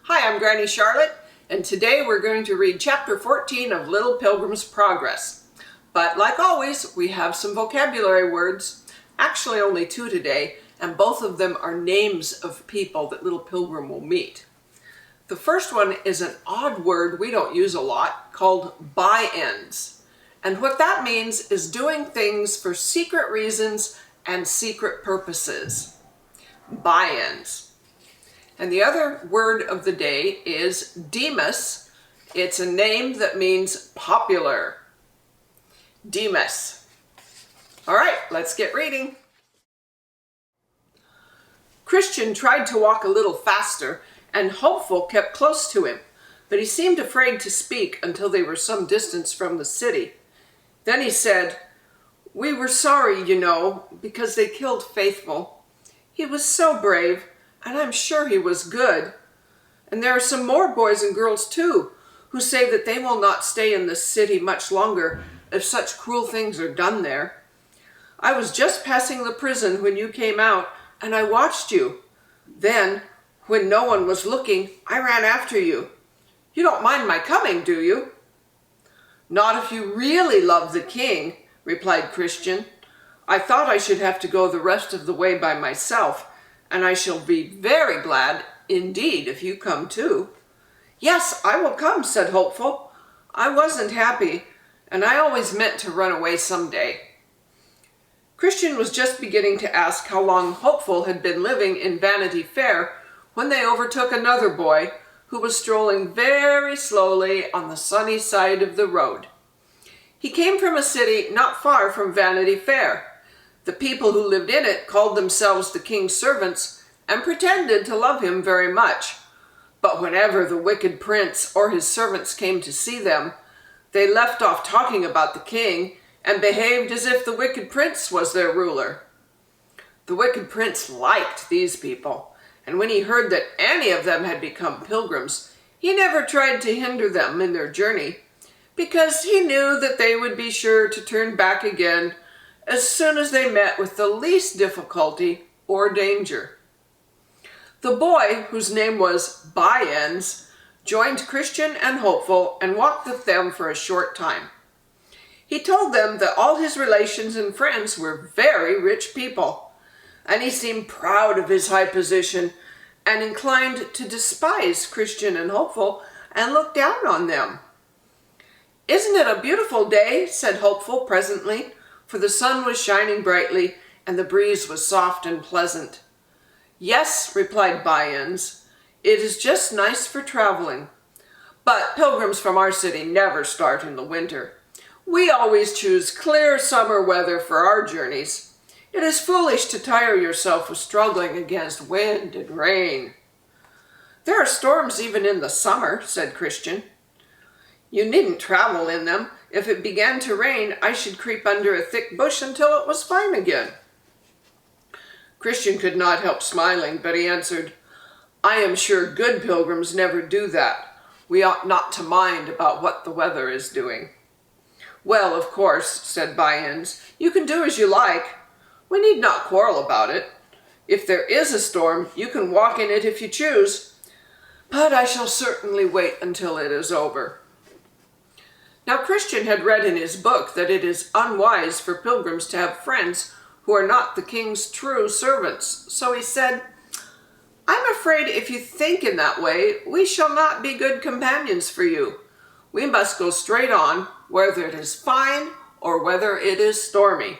Hi, I'm Granny Charlotte, and today we're going to read chapter 14 of Little Pilgrim's Progress. But like always, we have some vocabulary words, actually only 2 today, and both of them are names of people that Little Pilgrim will meet. The first one is an odd word we don't use a lot called by-ends. And what that means is doing things for secret reasons and secret purposes. By-ends. And the other word of the day is Demas. It's a name that means popular. Demas. All right, let's get reading. Christian tried to walk a little faster, and Hopeful kept close to him, but he seemed afraid to speak until they were some distance from the city. Then he said, "We were sorry, you know, because they killed Faithful. He was so brave, and I'm sure he was good. And there are some more boys and girls too, who say that they will not stay in this city much longer if such cruel things are done there. I was just passing the prison when you came out, and I watched you. Then, when no one was looking, I ran after you. You don't mind my coming, do you?" "Not if you really love the king," replied Christian. "I thought I should have to go the rest of the way by myself, and I shall be very glad indeed if you come too." "Yes, I will come," said Hopeful. "I wasn't happy, and I always meant to run away someday." Christian was just beginning to ask how long Hopeful had been living in Vanity Fair when they overtook another boy who was strolling very slowly on the sunny side of the road. He came from a city not far from Vanity Fair. The people who lived in it called themselves the king's servants and pretended to love him very much. But whenever the wicked prince or his servants came to see them, they left off talking about the king and behaved as if the wicked prince was their ruler. The wicked prince liked these people, and when he heard that any of them had become pilgrims, he never tried to hinder them in their journey, because he knew that they would be sure to turn back again as soon as they met with the least difficulty or danger. The boy, whose name was By-ends, joined Christian and Hopeful and walked with them for a short time. He told them that all his relations and friends were very rich people, and he seemed proud of his high position and inclined to despise Christian and Hopeful and look down on them. "Isn't it a beautiful day?" said Hopeful presently, for the sun was shining brightly and the breeze was soft and pleasant. "Yes," replied By-ends, "it is just nice for traveling. But pilgrims from our city never start in the winter. We always choose clear summer weather for our journeys. It is foolish to tire yourself with struggling against wind and rain." "There are storms even in the summer," said Christian. "You needn't travel in them. If it began to rain, I should creep under a thick bush until it was fine again." Christian could not help smiling, but he answered, "I am sure good pilgrims never do that. We ought not to mind about what the weather is doing." "Well, of course," said By-ends, "you can do as you like. We need not quarrel about it. If there is a storm, you can walk in it if you choose, but I shall certainly wait until it is over." Now Christian had read in his book that it is unwise for pilgrims to have friends who are not the king's true servants, so he said, "I'm afraid if you think in that way, we shall not be good companions for you. We must go straight on, whether it is fine or whether it is stormy."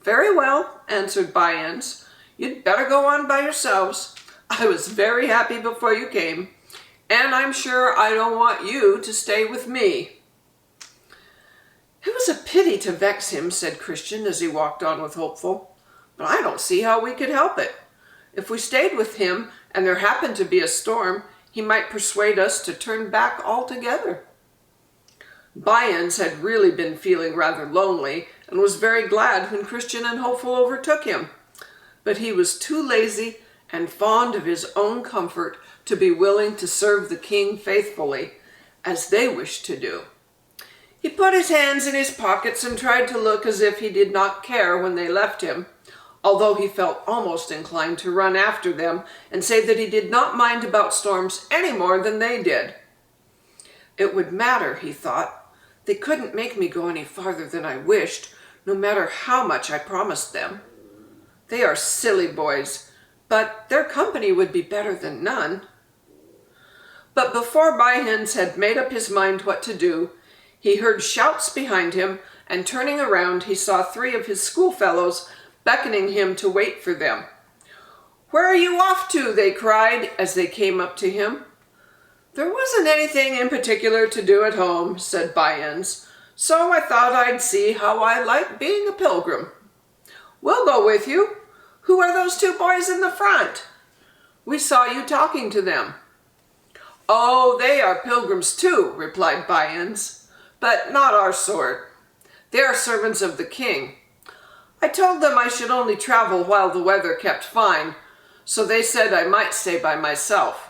"Very well," answered By-ends. "You'd better go on by yourselves. I was very happy before you came, and I'm sure I don't want you to stay with me." "It was a pity to vex him," said Christian as he walked on with Hopeful, "but I don't see how we could help it. If we stayed with him and there happened to be a storm, he might persuade us to turn back altogether." By-ends had really been feeling rather lonely and was very glad when Christian and Hopeful overtook him, but he was too lazy and fond of his own comfort to be willing to serve the king faithfully, as they wished to do. He put his hands in his pockets and tried to look as if he did not care when they left him, although he felt almost inclined to run after them and say that he did not mind about storms any more than they did. It would matter, he thought. They couldn't make me go any farther than I wished, no matter how much I promised them. They are silly boys, but their company would be better than none. But before By-Hens had made up his mind what to do, he heard shouts behind him, and turning around he saw 3 of his schoolfellows beckoning him to wait for them. "Where are you off to?" they cried as they came up to him. "There wasn't anything in particular to do at home," said By-Hens, "so I thought I'd see how I like being a pilgrim." "We'll go with you. Who are those 2 boys in the front?" "We saw you talking to them." "Oh, they are pilgrims too," replied By-Hens, "but not our sort. They are servants of the king. I told them I should only travel while the weather kept fine, so they said I might stay by myself.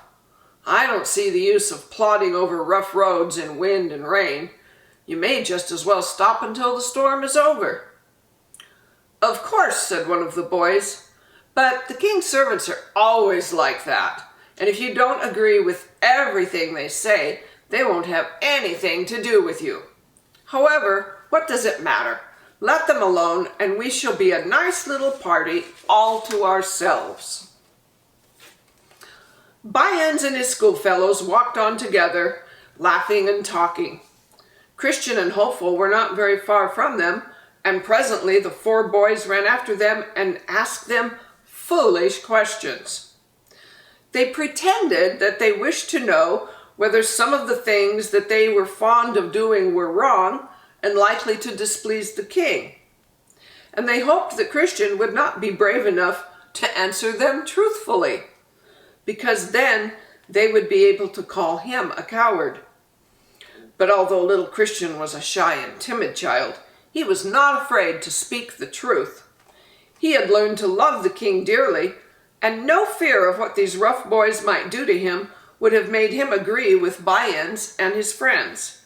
I don't see the use of plodding over rough roads in wind and rain. You may just as well stop until the storm is over." "Of course," said one of the boys, "but the king's servants are always like that, and if you don't agree with everything they say, they won't have anything to do with you. However, what does it matter? Let them alone, and we shall be a nice little party all to ourselves." By-Hens and his schoolfellows walked on together, laughing and talking. Christian and Hopeful were not very far from them, and presently the 4 boys ran after them and asked them foolish questions. They pretended that they wished to know whether some of the things that they were fond of doing were wrong and likely to displease the king. And they hoped that Christian would not be brave enough to answer them truthfully, because then they would be able to call him a coward. But although little Christian was a shy and timid child, he was not afraid to speak the truth. He had learned to love the king dearly, and no fear of what these rough boys might do to him would have made him agree with By-Hens and his friends.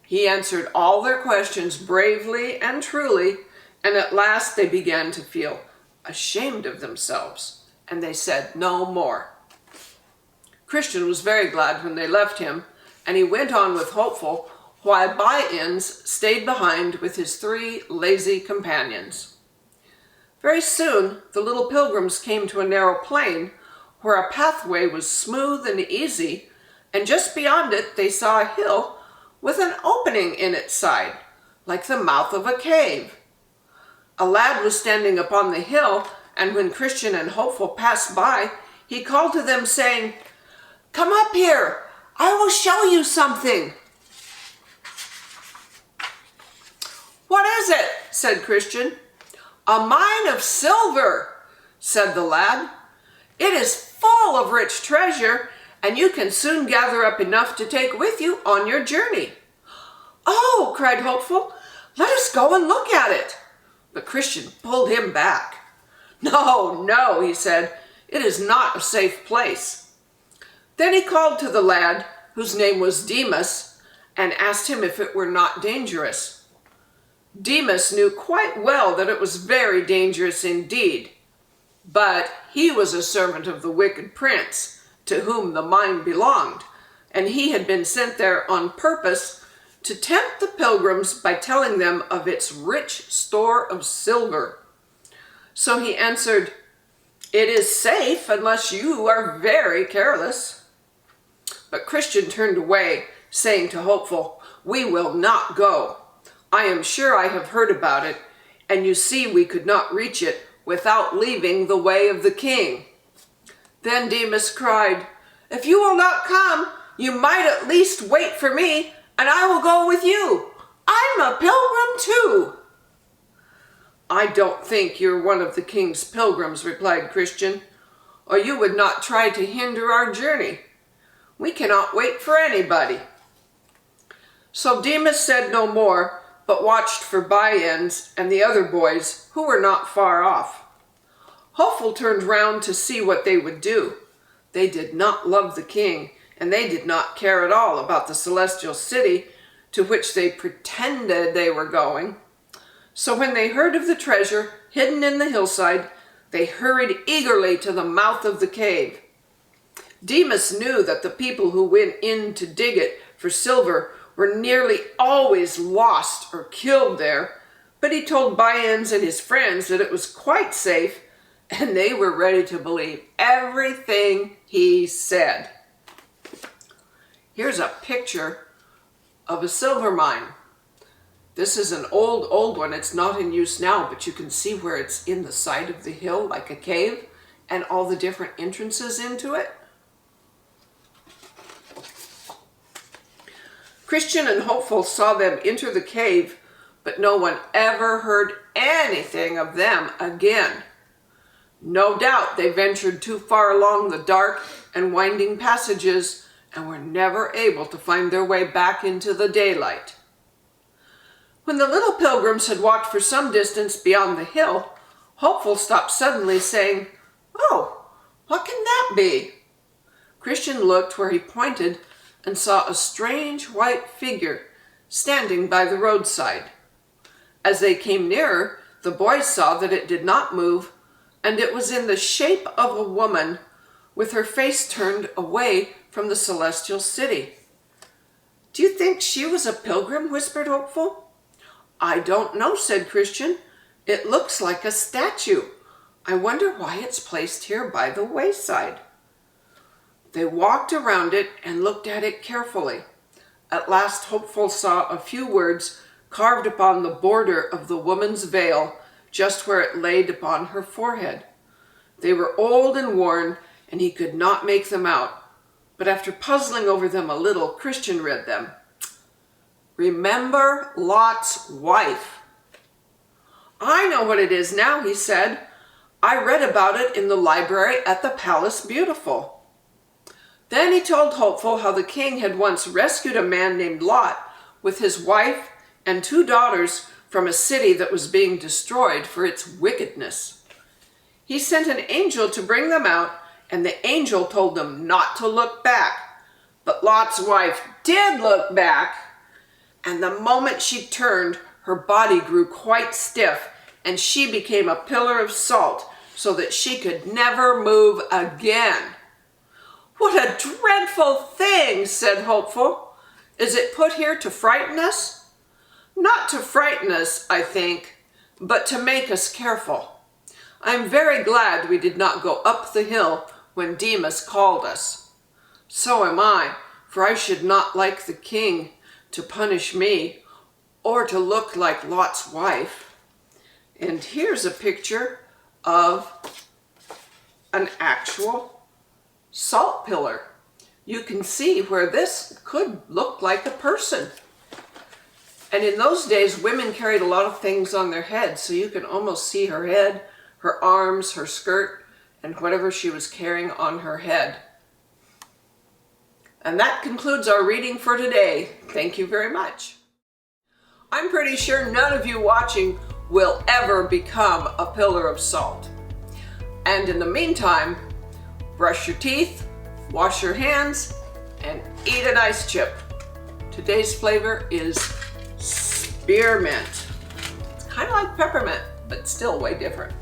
He answered all their questions bravely and truly, and at last they began to feel ashamed of themselves, and they said no more. Christian was very glad when they left him, and he went on with Hopeful, while By-Hens stayed behind with his 3 lazy companions. Very soon the little pilgrims came to a narrow plain where a pathway was smooth and easy, and just beyond it they saw a hill with an opening in its side, like the mouth of a cave. A lad was standing upon the hill, and when Christian and Hopeful passed by, he called to them, saying, "Come up here, I will show you something." "What is it?" said Christian. "A mine of silver," said the lad. "It is full of rich treasure, and you can soon gather up enough to take with you on your journey." "Oh," cried Hopeful, "let us go and look at it." But Christian pulled him back. "No, no," he said, "it is not a safe place." Then he called to the lad, whose name was Demas, and asked him if it were not dangerous. Demas knew quite well that it was very dangerous indeed, but he was a servant of the wicked prince, to whom the mine belonged, and he had been sent there on purpose to tempt the pilgrims by telling them of its rich store of silver. So he answered, "It is safe unless you are very careless." But Christian turned away, saying to Hopeful, "We will not go. I am sure I have heard about it, and you see we could not reach it without leaving the way of the king." Then Demas cried, "If you will not come, you might at least wait for me, and I will go with you. I'm a pilgrim too." "I don't think you're one of the king's pilgrims," replied Christian, "or you would not try to hinder our journey. We cannot wait for anybody." So Demas said no more, but watched for By-Hens and the other boys, who were not far off. Hopeful turned round to see what they would do. They did not love the king, and they did not care at all about the celestial city to which they pretended they were going. So when they heard of the treasure hidden in the hillside, they hurried eagerly to the mouth of the cave. Demas knew that the people who went in to dig it for silver were nearly always lost or killed there, but he told Bians and his friends that it was quite safe, and they were ready to believe everything he said. Here's a picture of a silver mine. This is an old one. It's not in use now, but you can see where it's in the side of the hill like a cave and all the different entrances into it. Christian and Hopeful saw them enter the cave, but no one ever heard anything of them again. No doubt they ventured too far along the dark and winding passages and were never able to find their way back into the daylight. When the little pilgrims had walked for some distance beyond the hill, Hopeful stopped suddenly, saying, "Oh, what can that be?" Christian looked where he pointed and saw a strange white figure standing by the roadside. As they came nearer, the boys saw that it did not move, and it was in the shape of a woman with her face turned away from the celestial city. "Do you think she was a pilgrim?" whispered Hopeful. "I don't know," said Christian. "It looks like a statue. I wonder why it's placed here by the wayside." They walked around it and looked at it carefully. At last Hopeful saw a few words carved upon the border of the woman's veil, just where it laid upon her forehead. They were old and worn, and he could not make them out. But after puzzling over them a little, Christian read them. "Remember Lot's wife." "I know what it is now," he said. "I read about it in the library at the Palace Beautiful." Then he told Hopeful how the king had once rescued a man named Lot with his wife and 2 daughters from a city that was being destroyed for its wickedness. He sent an angel to bring them out, and the angel told them not to look back. But Lot's wife did look back, and the moment she turned, her body grew quite stiff, and she became a pillar of salt, so that she could never move again. "What a dreadful thing," said Hopeful. "Is it put here to frighten us?" "Not to frighten us, I think, but to make us careful. I'm very glad we did not go up the hill when Demas called us." "So am I, for I should not like the king to punish me or to look like Lot's wife." And here's a picture of an actual salt pillar. You can see where this could look like a person. And in those days, women carried a lot of things on their heads, so you can almost see her head, her arms, her skirt, and whatever she was carrying on her head. And that concludes our reading for today. Thank you very much. I'm pretty sure none of you watching will ever become a pillar of salt. And in the meantime, brush your teeth, wash your hands, and eat an ice chip. Today's flavor is spearmint. It's kind of like peppermint, but still way different.